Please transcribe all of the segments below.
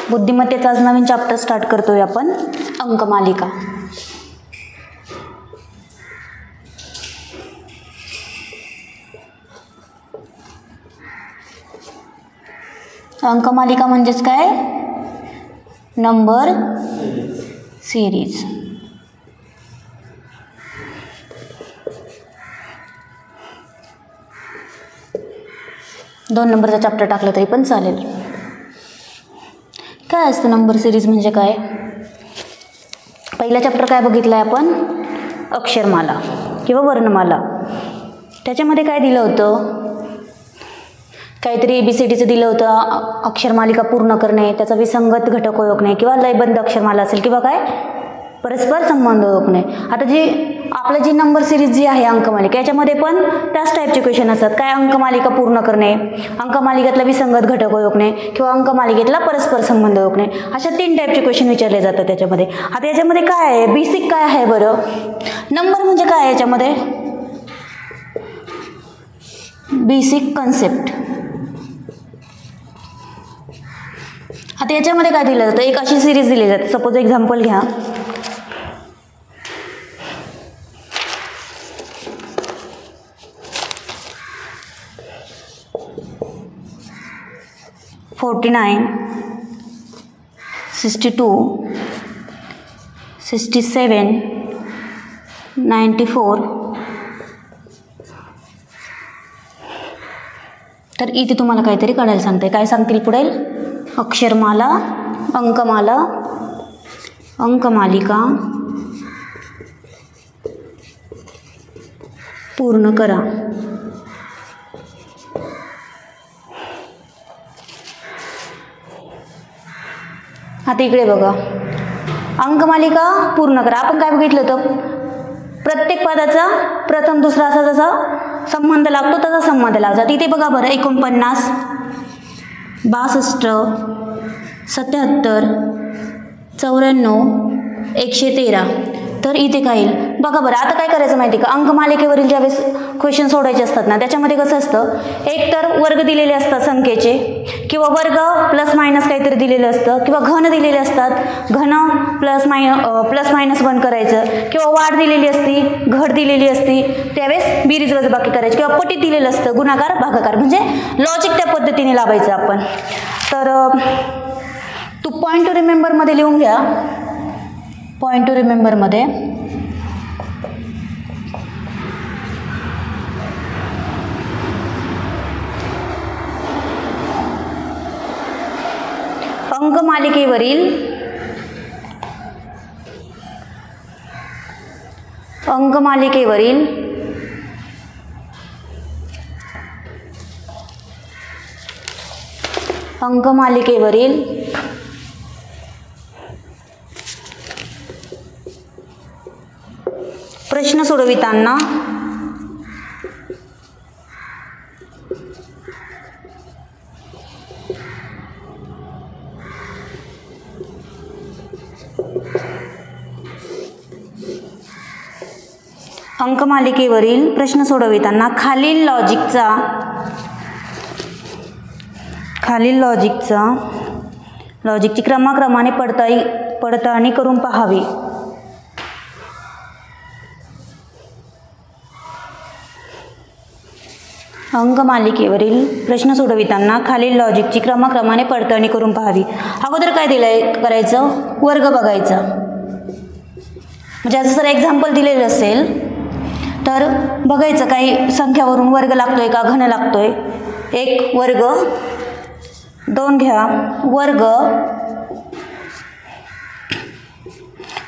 बुद्धिमत्तेचा आज नवीन chapter start करतोय आपण, अंकमालिका. अंकमालिका म्हणजेच काय? Number series. दोन नंबरचा चॅप्टर टाकलं तरी पण चालेल. काय असतं नंबर सिरीज म्हणजे काय? पहिला चॅप्टर काय बघितलाय आपण? अक्षरमाला किंवा वर्णमाला. त्याच्यामध्ये काय दिलं होतं? काहीतरी ABCDचं दिलं होतं, अक्षरमालिका पूर्ण करणे, त्याचा विसंगत घटक ओळखणे किंवा लयबद्ध अक्षरमाला असेल किंवा काय परस्पर संबंध ओळखणे. आता आपलं जी नंबर सिरीज जी आहे अंकमालिका, याच्यामध्ये पण त्याच टाईपचे क्वेश्चन असतात. काय? अंकमालिका पूर्ण करणे, अंकमालिकेतला विसंगत घटक ओळखणे किंवा अंकमालिकेतला परस्पर संबंध ओळखणे, अशा 3 टाईपचे क्वेश्चन विचारले जातात त्याच्यामध्ये. आता याच्यामध्ये काय आहे? बेसिक काय आहे बरं? नंबर म्हणजे काय आहे याच्यामध्ये? Basic concept. आता याच्यामध्ये काय दिलं जातं? एक अशी सिरीज दिली जाते. सपोज एक्झाम्पल घ्या, (49, 62, 67, 94). तर इथे तुम्हाला काहीतरी काढायला सांगते. काय सांगतील पुढे? अक्षरमाला, अंकमाला, अंकमालिका पूर्ण करा. आता इकडे बघा, अंकमालिका पूर्ण करा. आपण काय बघितलं होतं? प्रत्येक पदाचा प्रथम दुसरा असा जसा संबंध लागतो तसा संबंध लावायचा. तिथे बघा बरं, 49, 62, 77, 94, 113. तर इथे काय येईल बघा बरं. आता काय करायचं माहिती का? अंकमालिकेवरील ज्यावेळेस क्वेश्चन सोडायचे असतात ना, त्याच्यामध्ये कसं असतं, एक तर वर्ग दिलेले असतात संख्येचे, किंवा वर्ग प्लस मायनस काहीतरी दिलेलं असतं, किंवा घन दिलेले असतात, घन प्लस मायनस 1 करायचं, किंवा वाढ दिलेली असती, घट दिलेली असती, त्यावेळेस बेरीज वजाबाकी करायची, किंवा पटीत दिलेलं असतं, गुणाकार भागाकार. म्हणजे लॉजिक त्या पद्धतीने लावायचं आपण. तर तू पॉईंट टू रिमेंबर मध्ये लिहून घ्या. पॉईंट टू रिमेंबर मध्ये अंकमालिकेवरील प्रश्न सोडविताना खालील लॉजिकची क्रमाक्रमाने पडताळणी करून पाहावी. अंकमालिकेवरील प्रश्न सोडविताना खालील लॉजिकची क्रमाक्रमाने पडताळणी करून पाहावी. अगोदर काय दिलंय करायचं? वर्ग बघायचा. म्हणजे असं जर एक्झाम्पल दिलेलं असेल तर बघायचं काही संख्यावरून वर्ग लागतोय का घन लागतोय. 1 वर्ग, 2 घ्या वर्ग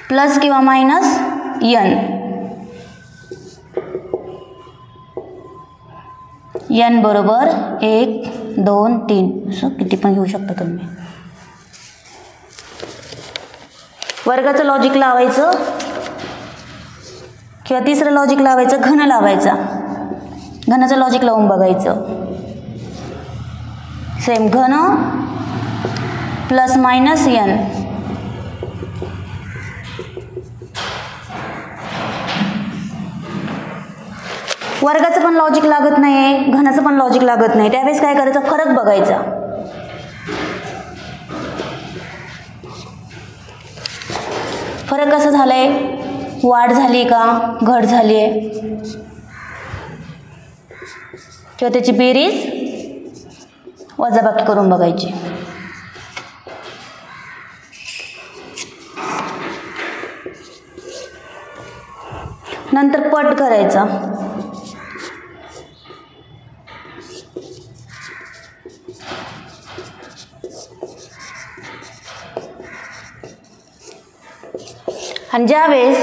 प्लस किंवा मायनस n बरोबर 1, 2, 3 असं किती पण घेऊ शकता तुम्ही. वर्गाचं लॉजिक लावायचं किंवा तिसरं लॉजिक लावायचं, घन लावायचा. घनाचं लॉजिक लावून बघायचं. सेम घन प्लस मायनस n. वर्गाचं पण लॉजिक लागत नाही, घनाचं पण लॉजिक लागत नाही. त्यावेळेस काय करायचं? फरक बघायचा. फरक कसा झाला आहे, वाढ झाली का घट झाली आहे, किंवा त्याची बेरीज वजाबाकी करून बघायची. नंतर पट करायचा. आणि ज्यावेळेस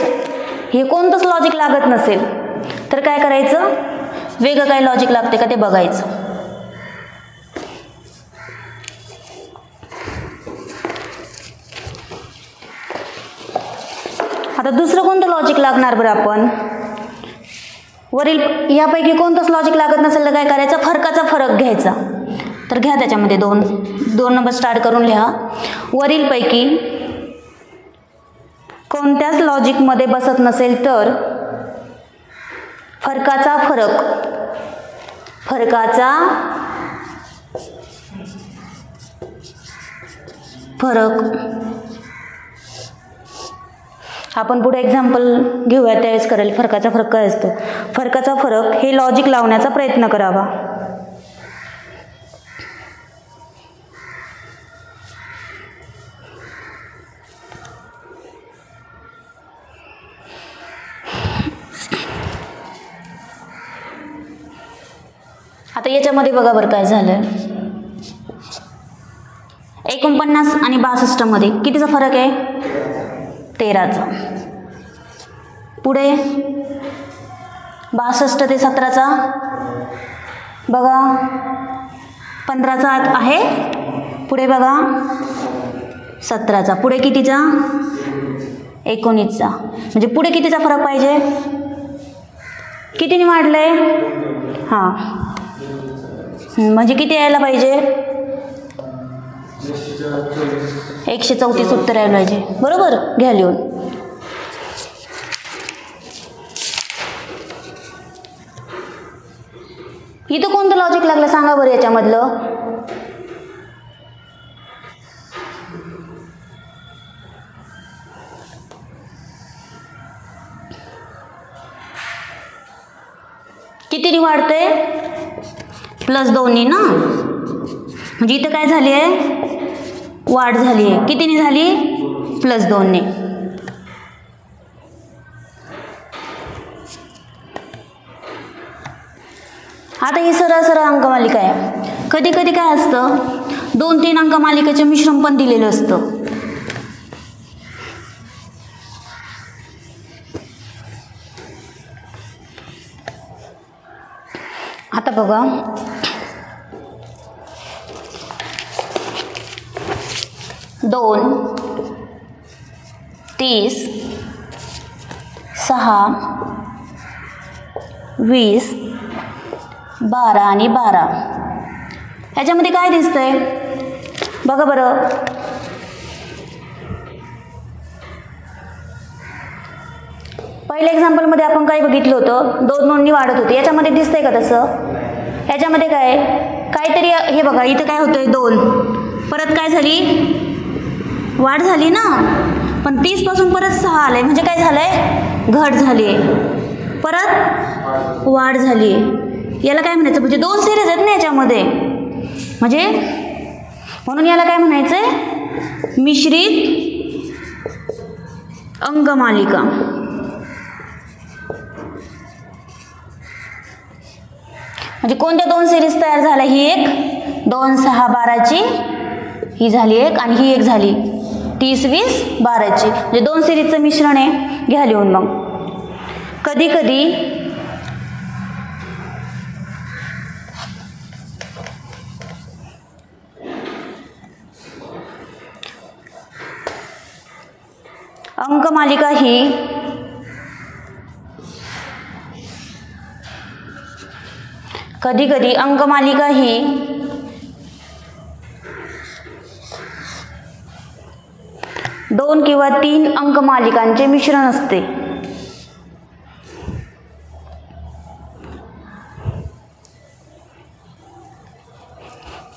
हे कोणतंच लॉजिक लागत नसेल तर काय करायचं, वेगळं काय लॉजिक लागते का ते बघायचं. आता दुसरं कोणतं लॉजिक लागणार बरं, आपण वरील यापैकी कोणतंच लॉजिक लागत नसेल तर काय करायचं, फरकाचा फरक घ्यायचा. तर घ्या त्याच्यामध्ये दोन नंबर स्टार्ट करून लिहा. वरीलपैकी कोणत्याच लॉजिकमध्ये बसत नसेल तर फरकाचा फरक आपण पुढे एक्झाम्पल घेऊया त्यावेळेस करेल. फरकाचा फरक काय असतो, फरकाचा फरक हे लॉजिक लावण्याचा प्रयत्न करावा. आता याच्यामध्ये बघा बरं काय झालं, 49 आणि 62 मध्ये कितीचा फरक आहे, 13चा. पुढे 62 ते 17चा बघा 15चा आहे. पुढे बघा 17चा. पुढे कितीचा, 19चा. म्हणजे पुढे कितीचा फरक पाहिजे, कितीने वाढलंय, हां म्हणजे किती यायला पाहिजे, 134 उत्तर यायला पाहिजे. बरोबर, घ्या लिहून. इथं कोणतं लॉजिक लागलं सांगा बरं याच्यामधलं, कितीने वाढते, +2 ना. म्हणजे इथं काय झाली आहे, वाढ झाली आहे. कितीने झाली, +2. आता ही सरळ अंकमालिका आहे. कधी कधी काय असतं, 2-3 अंकमालिकेचे मिश्रण पण दिलेलं असतं. आता बघा 2, 30, 6, 20, 12 आणि 12 याच्यामध्ये काय दिसतंय बघा बरं. पहिल्या एक्झाम्पलमध्ये आपण काय बघितलं होतं, 2 नोंदणी वाढत होती. याच्यामध्ये दिसतंय का तसं, याच्यामध्ये काय काहीतरी हे बघा इथं काय होतंय, 2 परत काय झाली, वाढ झाली ना. पण 30 पासून परत 6 आलंय म्हणजे काय झालंय, घट झाली आहे, परत वाढ झाली आहे. याला काय म्हणायचं, म्हणजे 2 सिरीज आहेत ना याच्यामध्ये, म्हणजे म्हणून याला काय म्हणायचंय, मिश्रित अंकमालिका. म्हणजे कोणत्या 2 सिरीज तयार झाल्या, ही एक 2, 6, 12ची ही झाली एक, आणि ही एक झाली 30, 20, 12ची. म्हणजे 2 सिरीजचं मिश्रण आहे. घ्या लिहून. मग कधी कधी अंकमालिका ही अंकमालिका ही 2 किंवा 3 अंकमालिकांचे मिश्रण असते.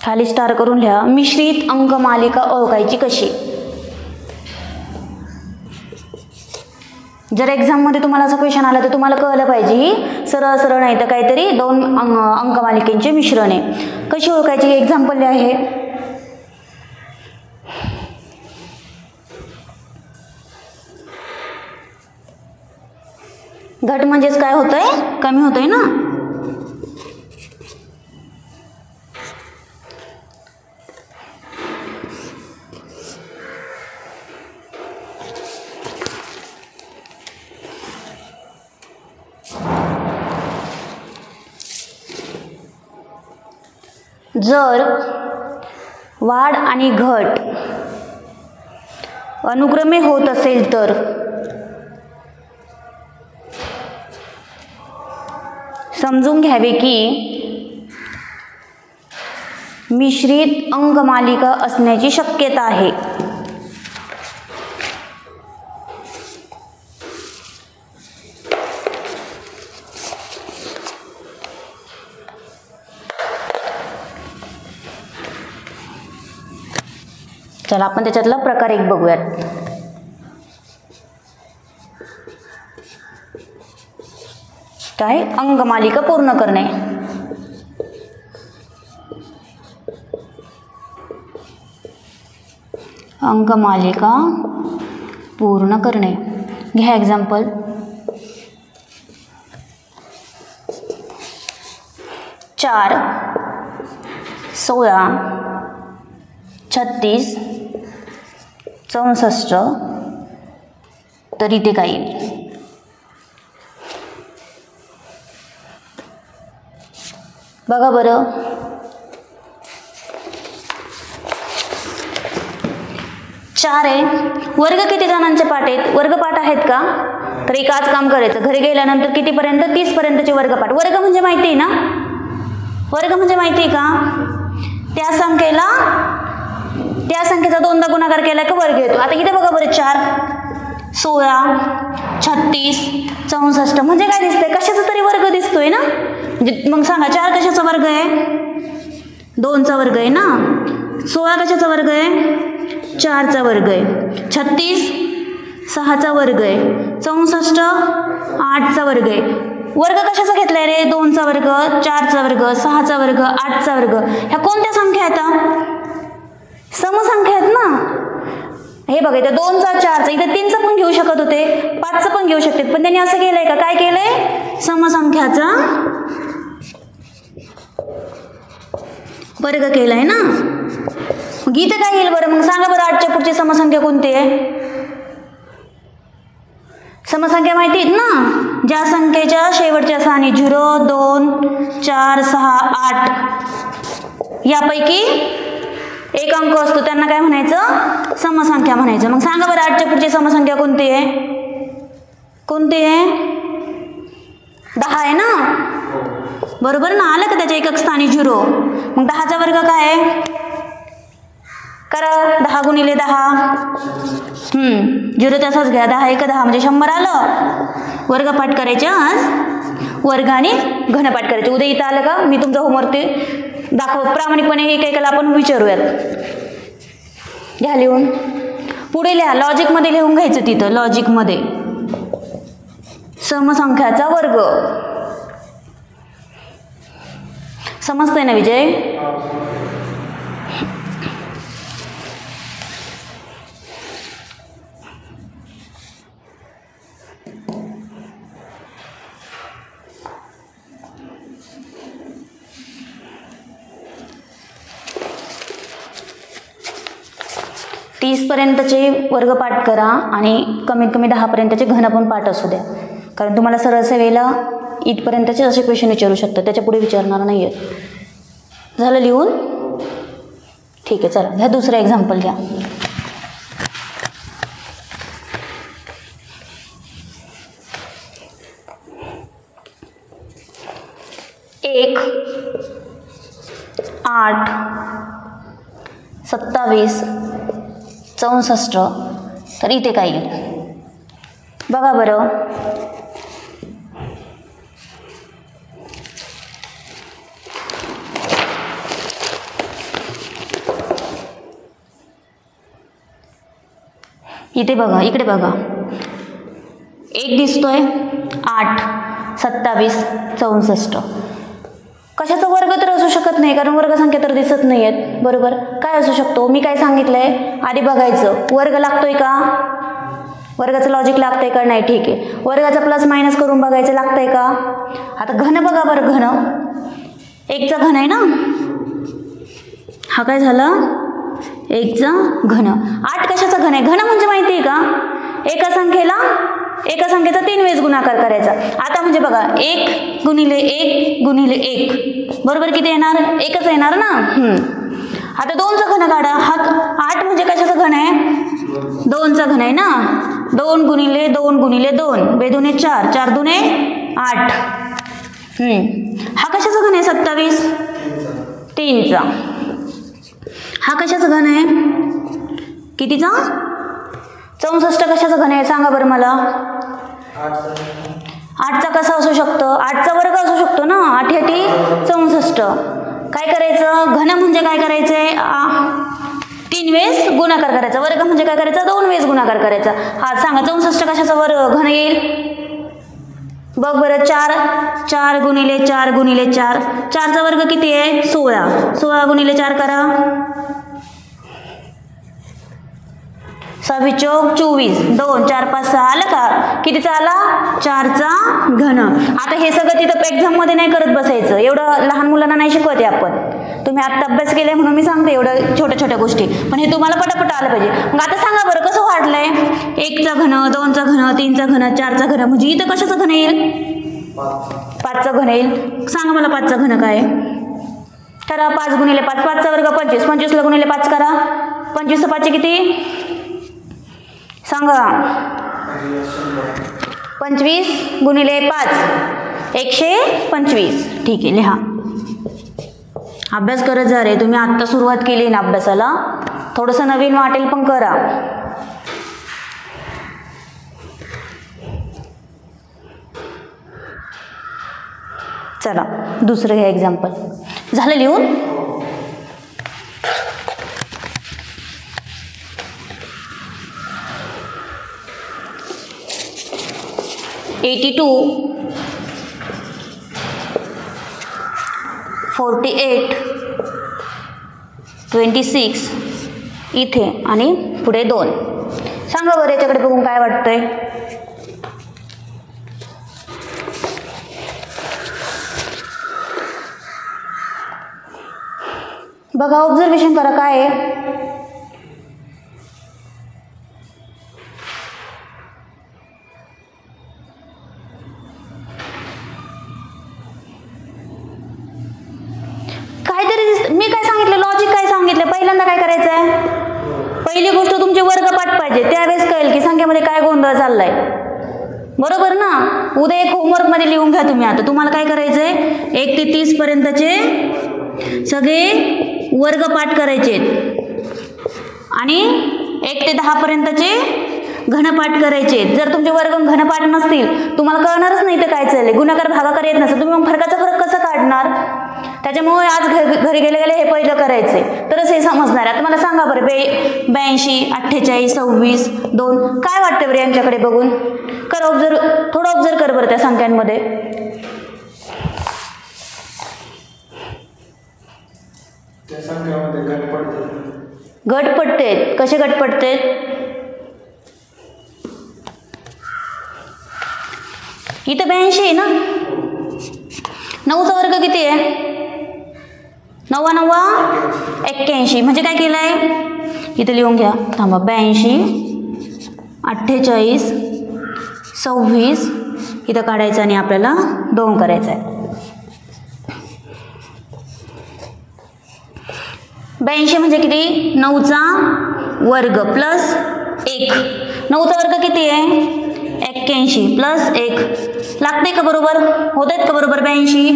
खाली स्टार करून लिहा. मिश्रित अंकमालिका ओळखायची कशी. जर एक्झाममध्ये तुम्हाला असं क्वेश्चन आला तर तुम्हाला कळलं पाहिजे ही सरळ सरळ नाही तर काहीतरी दोन अंकमालिकेचे मिश्रण आहे. कशी ओळखायची एक्झाम्पल आहे. घट म्हणजेच काय होतंय, कमी होतंय ना. जर वाढ आणि घट अनुक्रमे होत असेल तर समजून घ्यावे की मिश्रित अंकमालिका असण्याची शक्यता आहे. चला आपण त्याच्यातला प्रकार एक बघूयात. काय अंकमालिका पूर्ण करणे. अंकमालिका पूर्ण करणे. घ्या एक्झाम्पल. 4, 16, 36, 64 तर इथे काय येईल. बघा बरं. चार आहे. वर्ग किती जणांचे पाठ आहेत. वर्गपाठ आहेत का. तर एक आज काम करायचं. घरी गेल्यानंतर कितीपर्यंत 30 पर्यंतचे वर्गपाठ. वर्ग म्हणजे माहिती आहे ना. वर्ग म्हणजे माहिती आहे का. त्या संख्येचा 2दा गुणाकार केला का वर्ग येतो. आता इथे बघा बरं. 4, 16, 36, 64 म्हणजे काय दिसतंय. कशाचा तरी वर्ग दिसतोय ना. म्हणजे मग सांगा 4 कशाचा वर्ग आहे. 2चा वर्ग आहे ना. 16 कशाचा वर्ग आहे. 4चा वर्ग आहे. 36 6चा वर्ग आहे. 64 8चा वर्ग आहे. वर्ग कशाचा घेतलाय रे. 2चा वर्ग, 4चा वर्ग, 6चा वर्ग, 8चा वर्ग. ह्या कोणत्या संख्या आहेत. समसंख्या आहेत ना. हे बघा इथे 2चा 4चा इथे 3चा पण घेऊ शकत होते, 5चा पण घेऊ शकते, पण त्यांनी असं केलंय का. काय केलंय. समसंख्याचा वर्ग केलाय ना. मग इथे काय येईल बरं. मग सांगा बरं 8च्या पुढची समसंख्या कोणती आहे. समसंख्या माहिती आहेत ना. ज्या संख्येच्या शेवटच्या स्थानी 0, 2, 4, 6, 8 यापैकी एक अंक असतो त्यांना काय म्हणायचं. समसंख्या म्हणायचं. मग सांगा बरं 8च्या पुढची समसंख्या कोणती आहे. कोणती आहे. 10 आहे ना. बरोबर ना. आलं का त्याच्या एकक स्थानी 0. मग 10चा वर्ग काय आहे. करा 10 गुणिले 10. 0 तसाच घ्या. 10 1 10 म्हणजे 100 आलं. वर्गपाठ करायचे आज. वर्ग आणि घनपाठ करायचे. उद्या इथं आलं का मी तुमचा होमवर्क ते दाखव प्रामाणिकपणे एकेकाला आपण विचारूयात. घ्या लिहून. पुढे लिहा. लॉजिकमध्ये लिहून घ्यायचं तिथं. लॉजिकमध्ये समसंख्याचा वर्ग. समजतंय ना विजय. 30 पर्यंतचे वर्गपाठ करा आणि कमीत कमी 10 पर्यंतचे घन पण पाठ असू द्या. कारण तुम्हाला सरळ सेवेला इथपर्यंतचे असे क्वेश्चन विचारू शकतात. त्याच्या पुढे विचारणार नाही आहेत. झालं लिहून. ठीक आहे. चला घ्या दुसरं एक्झाम्पल घ्या. एक 8 27 64 तर इथे काय येईल बघा बरं. इथे बघा, इकडे बघा. 1 दिसतोय, 8, 27, 64. कशाचा वर्ग तर असू शकत नाही, कारण वर्गसंख्या तर दिसत नाही आहेत. बरोबर, काय असू शकतो? मी काय सांगितलंय आधी बघायचं, वर्ग लागतोय का, वर्गाचं लॉजिक लागतंय का नाही. ठीक आहे, वर्गाचा प्लस मायनस करून बघायचं लागतंय का. आता घन बघा बरं, घन 1चा घन आहे ना, हा काय झाला 1चा घन. 8 कशाचा घन आहे? घन म्हणजे माहिती आहे का, एका संख्येचा 3 वेळेस गुणाकार करायचा. आता म्हणजे बघा 1 गुणिले 1 गुणिले 1 बरोबर किती येणार? 1च येणार ना. आता 2चा घन काढा. हा 8 म्हणजे कशाचा घन आहे? 2चा घन आहे ना. 2 गुणिले 2 गुणिले 2 2 4, 4 2 8. हा कशाचा घन आहे? 27, 3चा. हा कशाचा घन आहे? कितीचा? 64 कशाचा घन आहे सांगा बरं मला. 8चा कसा असू शकतो? 8चा वर्ग असू शकतो ना. 8 8 64. काय करायचं? घन म्हणजे काय करायचंय? 3 वेळेस गुणाकार करायचा. वर्ग म्हणजे काय करायचा? 2 वेळेस गुणाकार करायचा. हा सांगा 64 कशाचा वर्ग घन येईल? बघ बरं, 4 गुणिले 4 गुणिले 4, 4चा वर्ग किती आहे? 16. 16 गुणिले 4 करा. 26 चौक 24, 2 4 5 6 आलं का? कितीचा आला? 4चा घन. आता हे सगळं तिथं एक्झाम मध्ये नाही करत बसायचं, एवढं लहान मुलांना नाही शिकवते आपण. तुम्ही आता अभ्यास केलाय म्हणून मी सांगते एवढं छोट्या छोट्या गोष्टी, पण हे तुम्हाला पटापट आलं पाहिजे. मग आता सांगा बरं कसं वाढलंय? 1चा घन, 2चा घन, 3चा घन, 4चा घन, म्हणजे इथं कशाचं घन येईल? 5चा घन येईल. सांगा मला 5चा घन काय करा. 5 गुणिले 5, 5चा वर्ग 25, 25 ला गुणिले 5 करा. 25 5 किती सांगा? 25 गुणिले 5 125. ठीक आहे, लिहा. अभ्यास करत जा रे, तुम्ही आत्ता सुरुवात केली ना अभ्यासाला, थोडंसं नवीन वाटेल पण करा. चला दुसरं घ्या एक्झाम्पल. झालं लिहून? 82 48 26 इथे आणि पुढे 2. सांगा बरं याच्याकडे बघून काय वाटतंय? बघा, ऑब्झर्वेशन करा काय आहे. मी काय सांगितलं? लॉजिक काय सांगितलं? पहिल्यांदा काय करायचंय? पहिली गोष्ट तुमचे वर्गपाठ पाहिजे, त्यावेळेस कळेल की संख्येमध्ये काय गोंधळ चाललाय. बरोबर ना. उद्या एक होमवर्क मध्ये लिहून घ्या तुम्ही. आता तुम्हाला काय करायचंय? 1 ते 30 पर्यंतचे सगळे वर्गपाठ करायचे आणि 1 ते 10 पर्यंतचे घनपाठ करायचे. जर तुमचे वर्ग घनपाठ नसतील तुम्हाला कळणारच नाही ते काय चाललंय. गुणाकार भागाकार येत नसेल तुम्ही मग फरकाचा फरक कसं काढणार? त्याच्यामुळे आज घरी गेले गेले हे पहिलं करायचंय, तरच हे समजणार. आता मला सांगा बरं, 82 48 26 2 काय वाटतं बरं यांच्याकडे बघून? कर ऑब्झर्व, थोडं ऑब्झर्व कर बरं त्या संख्यांमध्ये. घट पडतेत. कसे घट पडतेत? इथं 82 आहे ना. 9चा वर्ग किती आहे? 9 9 81. म्हणजे काय केलंय? इथं लिहून घ्या. थांबा. 82 48 26 इथं काढायचं आणि आपल्याला 2 करायचं आहे. 82 म्हणजे किती? 9चा वर्ग प्लस 1. 9चा वर्ग किती आहे? 81 प्लस 1. लागते का बरोबर? होत आहेत का बरोबर 82?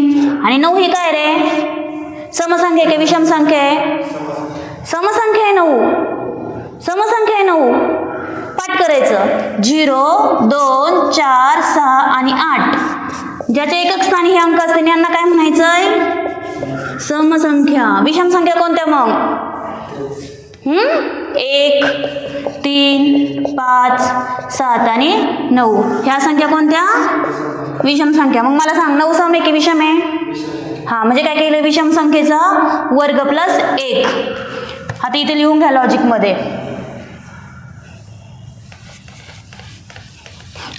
आणि 9 ही काय रे? समसंख्या आहे की विषम संख्या आहे? समसंख्या आहे 9. समसंख्या आहे 9. पाठ करायचं 0 2 4 6 आणि 8. ज्याच्या एकक स्थानी हे अंक असते यांना काय म्हणायचंय? समसंख्या. विषम संख्या कोणत्या मग? 1 3 5 7 आणि 9 ह्या संख्या कोणत्या? विषम संख्या. मग मला सांग 9 सम आहे की विषम आहे? हा, म्हणजे काय केलं? विषम संख्येचा वर्ग प्लस 1. आता इथे लिहून घ्या लॉजिकमध्ये.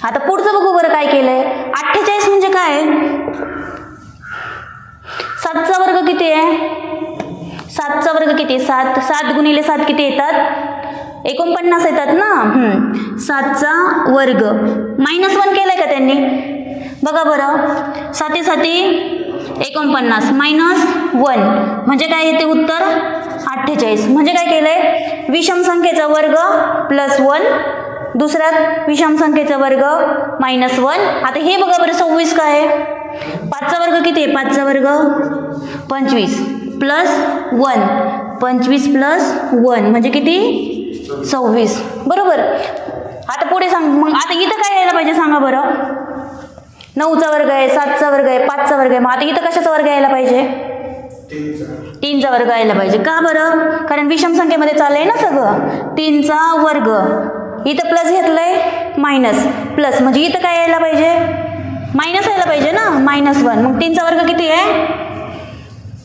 आता पुढचं बघू बरं काय केलंय. 48 म्हणजे काय? 7चा वर्ग किती आहे? 7चा वर्ग किती? 7. 7 गुणिले 7 किती येतात? 49 येतात ना. 7चा वर्ग -1 केलाय का त्यांनी? बघा बरं. 7 49 -1 म्हणजे काय येते उत्तर? 48. म्हणजे काय केलंय? विषम संख्येचा वर्ग प्लस 1, दुसऱ्यात विषम संख्येचा वर्ग -1. आता हे बघा बरं 26 काय आहे? 5चा वर्ग किती आहे? 5चा वर्ग 25 प्लस 1. 25 प्लस 1 म्हणजे किती? 26. बरोबर. आता पुढे सांग. मग आता इथं काय यायला पाहिजे सांगा बरं. 9चा वर्ग आहे, 7चा वर्ग आहे, 5चा वर्ग आहे. मग आता इथं कशाचा वर्ग यायला पाहिजे? 3चा वर्ग यायला पाहिजे. का बरं? कारण विषम संख्येमध्ये चाललंय ना सगळं. 3चा वर्ग. इथं प्लस घेतलंय, मायनस प्लस म्हणजे इथं काय यायला पाहिजे? मायनस यायला पाहिजे ना. -1. मग 3चा वर्ग किती आहे?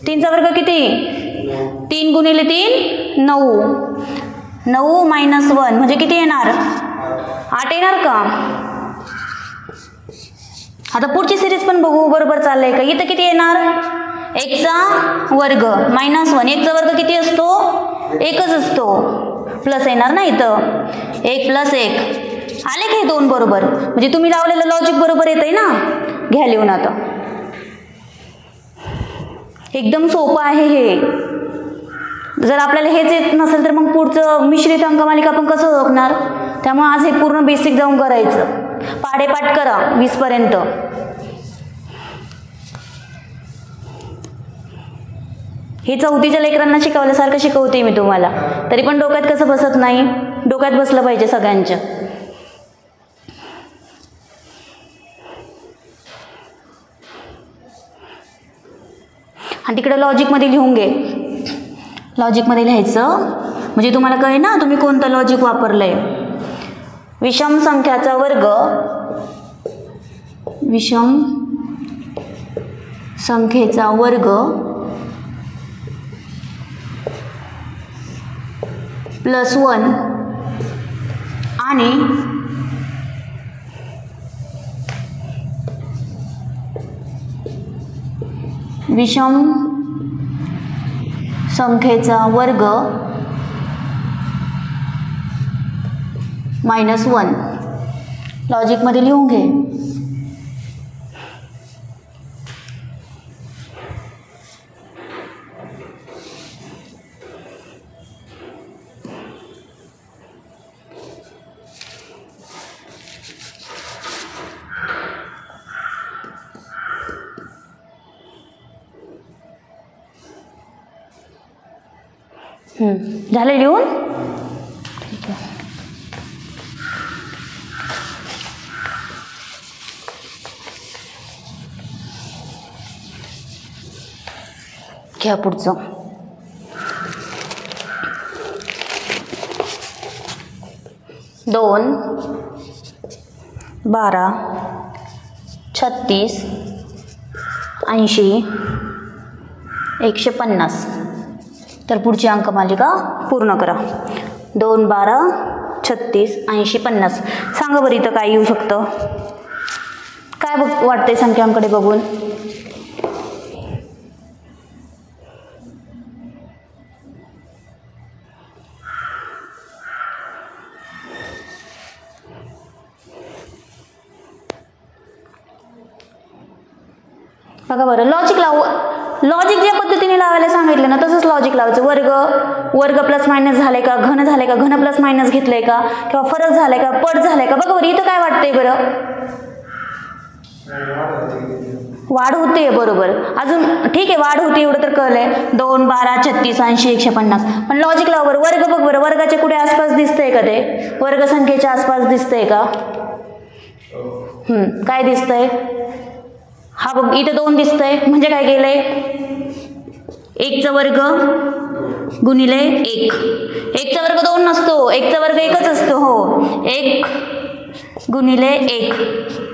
3चा वर्ग किती? 3 गुणिले 3 9. 9 -1 म्हणजे किती येणार? 8 येणार का? आता पुढची सिरीज पण बघू बरोबर चाललंय का. इथं किती येणार? 1चा वर्ग -1. 1चा वर्ग किती असतो? 1च असतो. प्लस येणार ना इथं. 1 + 1 आले का? 2 बरोबर. म्हणजे तुम्ही लावलेलं लॉजिक बरोबर येतंय ना. घ्या लिहून. आता एकदम सोपं आहे हे. जर आपल्याला हेच येत नसेल तर मग पुढचं मिश्रित अंकमालिका आपण कसं ओळखणार? त्यामुळे आज हे पूर्ण बेसिक जाऊन करायचं. पाढेपाठ करा 20 पर्यंत. हे 4थीच्या लेकरांना शिकवल्यासारखं शिकवते मी तुम्हाला. तरी पण डोक्यात कसं बसत नाही? डोक्यात बसलं पाहिजे सगळ्यांच्या. आणि तिकडे लॉजिकमध्ये लिहून घे. लॉजिकमध्ये लिहायचं म्हणजे तुम्हाला कळेल ना तुम्ही कोणतं लॉजिक वापरलंय. विषम संख्याचा वर्ग, विषम संख्येचा वर्ग +1 आणि विषम संख्येचा वर्ग -1 लॉजिकमध्ये लिहून घे. झालं लिहून? ठीक आहे. घ्या पुढचं. दोन 12 36 80 150. तर पुढची अंकमालिका पूर्ण करा. 2 12 36 80 50. सांगा बरं इथं काय येऊ शकतं? काय वाटतंय संख्यांकडे बघून? बघा बरं. लॉजिक लावू. लॉजिक ज्या पद्धतीने लावायला सांगितलं ना तसंच लॉजिक लावायचं. वर्ग प्लस मायनस झाले का, घन झाले का, घन प्लस मायनस घेतलंय का, किंवा फरक झालाय का, पट झालाय का. बघा बरं इथं काय वाटतंय बरं? वाढ होते. बरोबर. अजून ठीक आहे वाढ होते एवढं तर कळलंय. 2 12 36 80 150. पण लॉजिक लावा बरं. वर्ग बघ बरं. वर्गाच्या कुठे आसपास दिसतंय का ते? वर्ग संख्येच्या आसपास दिसतंय का? काय दिसतंय? हा बघ इथं 2 दिसतंय म्हणजे काय केलंय? 1चा वर्ग गुणिले 1. 1चा वर्ग 2 नसतो. 1चा वर्ग 1च असतो. हो 1 गुणिले 1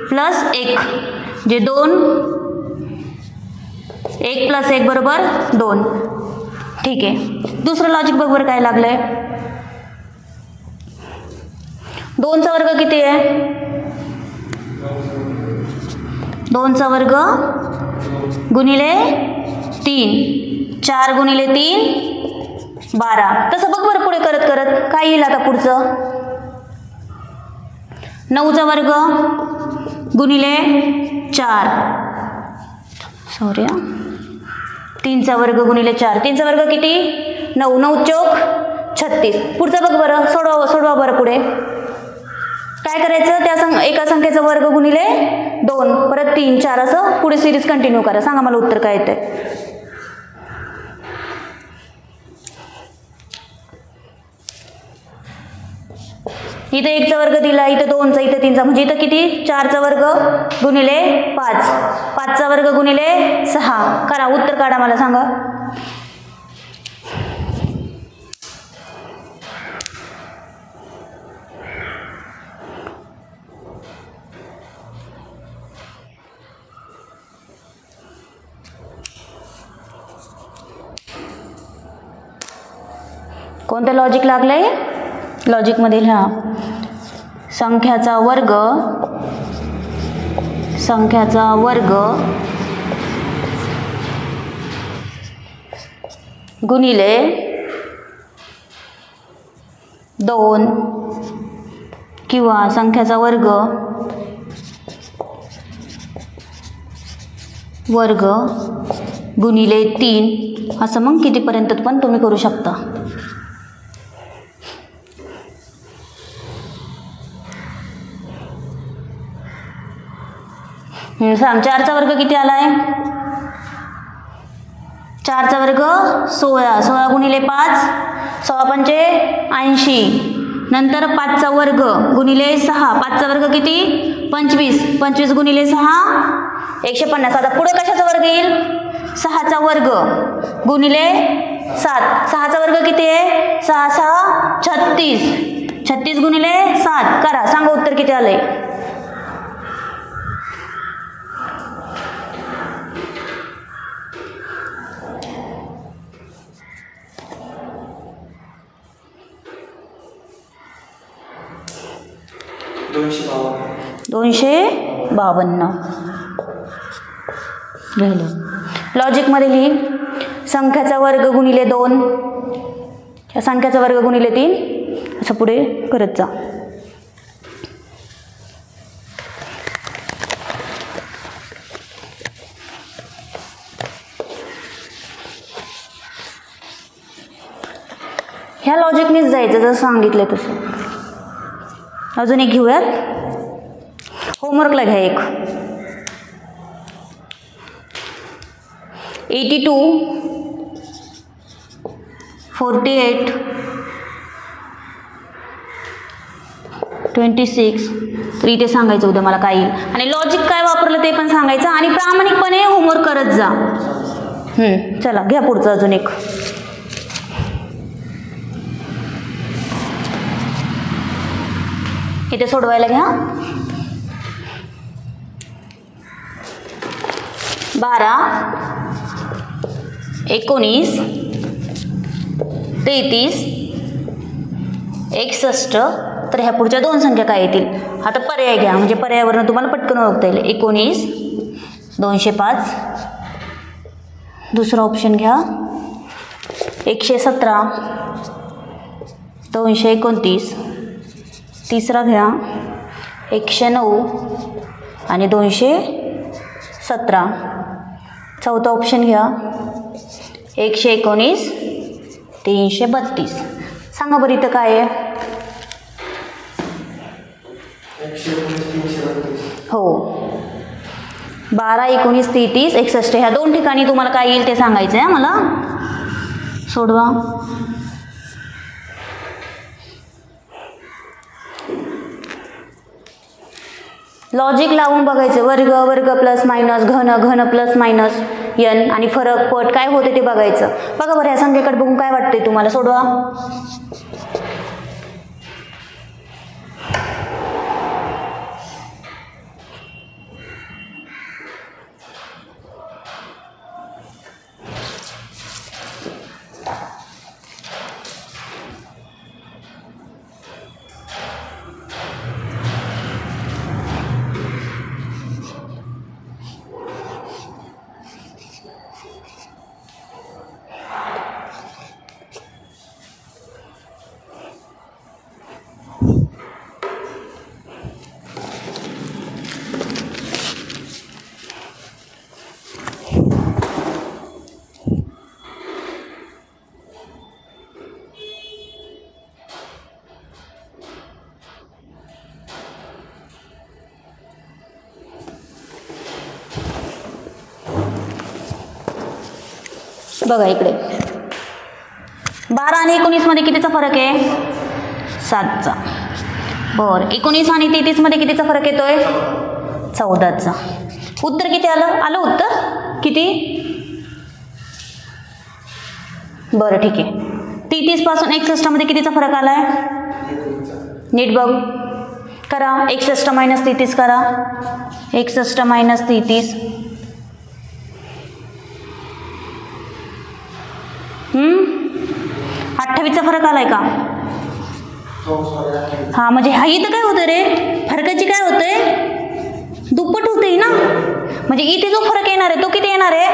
प्लस 1 जे 2, 1 प्लस 1 बरोबर 2. ठीक आहे. दुसरं लॉजिक बघ बरं काय लागलंय. 2चा वर्ग किती आहे? 2चा वर्ग गुणिले 3, 4 गुणिले 3 12. तसं बघ बरं पुढे करत करत काय येईल आता पुढचं. 9चा वर्ग गुणिले 4 सॉरी 3चा वर्ग गुणिले 4. 3चा वर्ग किती? 9. 9 चौक 36. पुढचं बघ बरं. सोडवा बरं पुढे. काय करायचं? त्या एका संख्येचा वर्ग गुणिले 2 परत 3 4 असं पुढे सिरीज कंटिन्यू करा. सांगा मला उत्तर काय येतंय. इथे 1चा वर्ग दिला, इथे 2चा, इथे 3चा, म्हणजे इथं किती? 4चा वर्ग गुणिले 5, 5चा वर्ग गुणिले 6. करा उत्तर काढा मला सांगा. कोणतं लॉजिक लागलंय? लॉजिकमध्ये लिहा संख्याचा वर्ग गुणिले 2 किंवा संख्याचा वर्ग गुणिले 3 असं मग कितीपर्यंत पण तुम्ही करू शकता. सांग 4चा वर्ग किती आलाय? 4चा वर्ग 16, 16 गुणिले 5 16 पंचे 80. नंतर 5चा वर्ग गुणिले 6, 5चा वर्ग किती? 25, 25 गुणिले 6 150. आता पुढे कशाचा वर्ग येईल? 6चा वर्ग गुणिले 7, 6चा वर्ग किती आहे? 6 6 36, 36 गुणिले 7 करा. सांगा उत्तर किती आलंय. दोनशे 52. लिहिलं. लॉजिकमध्ये लिही संख्याचा वर्ग गुणिले 2 या संख्याचा वर्ग गुणिले 3 असं पुढे करत जा. ह्या लॉजिकनेच जायचं जसं सांगितलं तसं. अजून एक घेऊयात. होमवर्कला घ्या एक. 82 48 26. तर इथे सांगायचं उद्या मला काय येईल आणि लॉजिक काय वापरलं ते पण सांगायचं आणि प्रामाणिकपणे होमवर्क करत जा. चला घ्या पुढचं अजून एक. इथे सोडवायला घ्या. 12 19 33 61. तर ह्या पुढच्या 2 संख्या काय येतील? आता पर्याय घ्या म्हणजे पर्यायावरून तुम्हाला पटकन ओळखता येईल. 19 205. दुसरा ऑप्शन घ्या 117 229. तिसरा घ्या 109 आणि 217. चौथा ऑप्शन घ्या 119 332. सांगा बरं इथं काय आहे? हो 12 19 33 61. ह्या 2 ठिकाणी तुम्हाला काय येईल ते सांगायचं आहे मला. सोडवा. लॉजिक लावून बघायचं. वर्ग वर्ग प्लस मायनस, घन घन प्लस मायनस n आणि फरक पट काय होते ते बघायचं. बघा बरं ह्या संख्येकडे बघून काय वाटतंय तुम्हाला. सोडवा. बघा इकडे 12 आणि 19 मध्ये कितीचा फरक आहे? 7चा. बरं 19 आणि 33 मध्ये कितीचा फरक येतोय? 14चा. उत्तर किती आलं उत्तर किती? बरं ठीक आहे. 33 पासून 61 मध्ये कितीचा फरक आलाय? नीट बघ करा. 61 मायनस 33 करा. 61 मायनस 33 28चा फरक आलाय का? हा म्हणजे हा इथं काय होतं रे? फरकाची काय होतंय? दुप्पट होते ना. म्हणजे इथे जो फरक येणार आहे तो किती येणार आहे?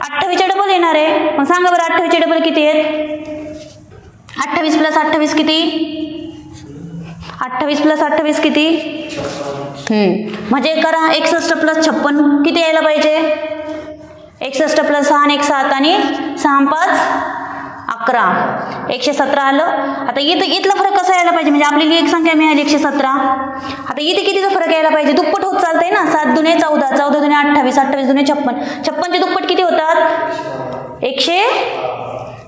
28च्या डबल येणार आहे. मग सांगा बरं 28चे डबल किती आहेत? 28 प्लस 28 किती? 28 प्लस 28 किती? म्हणजे करा 61 प्लस 56 किती यायला पाहिजे? 61 प्लस 6 आणि 1 7 आणि 6 5 11 117 आलं. आता इथला फरक कसा यायला पाहिजे? म्हणजे आपल्याला एक संख्या मिळाली 117. आता इथे कितीचा फरक यायला पाहिजे? दुप्पट होत चालतंय ना. 7 दुने 14 14 दुने 28 28 दुने 56 56चे दुप्पट किती होतात?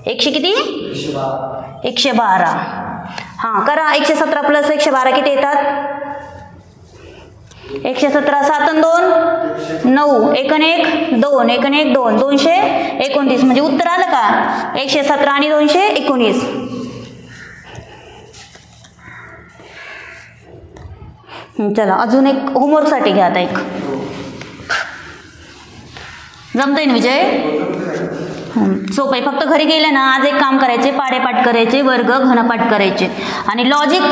100 किती? 112. हां करा 117 प्लस 112 किती येतात? 117 7 आणि 2 9 1 आणि 1 2 1 आणि 1 2 229 म्हणजे उत्तर आलं का? 117 आणि 219. चला अजून एक होमवर्क साठी घ्या. आता एक जमतंय ना विजय? सोपं आहे. फक्त घरी गेले ना आज एक काम करायचे, पाढेपाठ करायचे, वर्ग घनपाठ करायचे आणि लॉजिक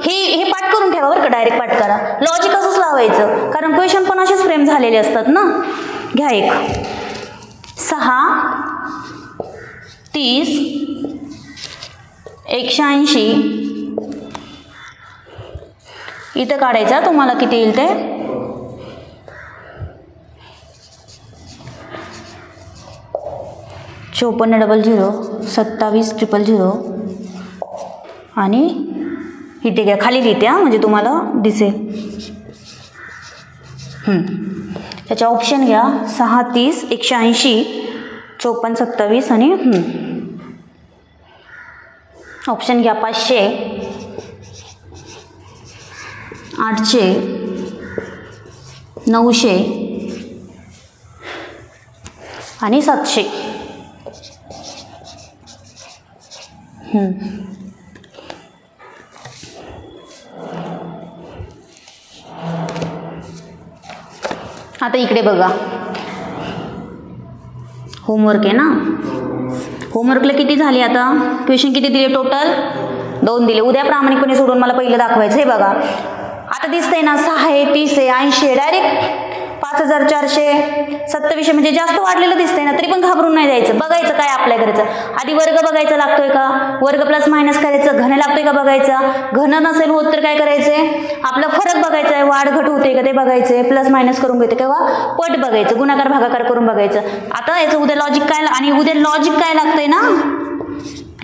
हे पाठ करून ठेवा बरं का. डायरेक्ट पाठ करा. लॉजिक असंच लावायचं कारण क्वेश्चन पण असेच फ्रेम झालेले असतात ना. घ्या एक 6 30 180 इथं काढायचा. तुम्हाला किती येईल ते? 5400 27 आणि इथे घ्या खाली लिहिते म्हणजे तुम्हाला दिसेल. त्याच्या ऑप्शन घ्या 6 30 180 54 27 आणि ऑप्शन घ्या 500 800 900 आणि 700. आता इकडे बघा होमवर्क आहे ना. होमवर्कला किती झाले? आता क्वेश्चन किती दिले टोटल? 2 दिले. उद्या प्रामाणिकपणे सोडून मला पहिलं दाखवायचं. हे बघा आता दिसतंय ना 6 आहे 30 आहे 80 डायरेक्ट 5427 म्हणजे जास्त वाढलेलं दिसतंय ना. तरी पण घाबरून नाही द्यायचं. बघायचं काय अप्लाय करायचं. आधी वर्ग बघायचा लागतोय का? वर्ग प्लस मायनस करायचं. घन लागतोय का बघायचा. घन नसेल होत तर काय करायचंय? आपला फरक बघायचा आहे. वाढ घट होते का ते बघायचंय. प्लस मायनस करून घेते किंवा पट बघायचं. गुणाकार भागाकार करून बघायचं. आता याचं उद्या लॉजिक काय आणि उद्या लॉजिक काय लागतंय ना.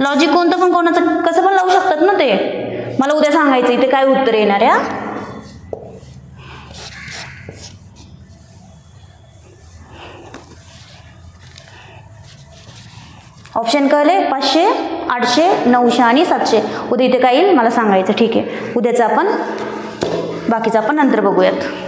लॉजिक कोणतं पण कोणाचं कसं पण लावू शकतात ना ते. मला उद्या सांगायचं इथे काय उत्तर येणार आहे. ऑप्शन कळले? 500 800 900 आणि 700. उद्या इथे काय येईल मला सांगायचं. ठीक आहे. उद्याचं आपण बाकीचं आपण नंतर बघूयात.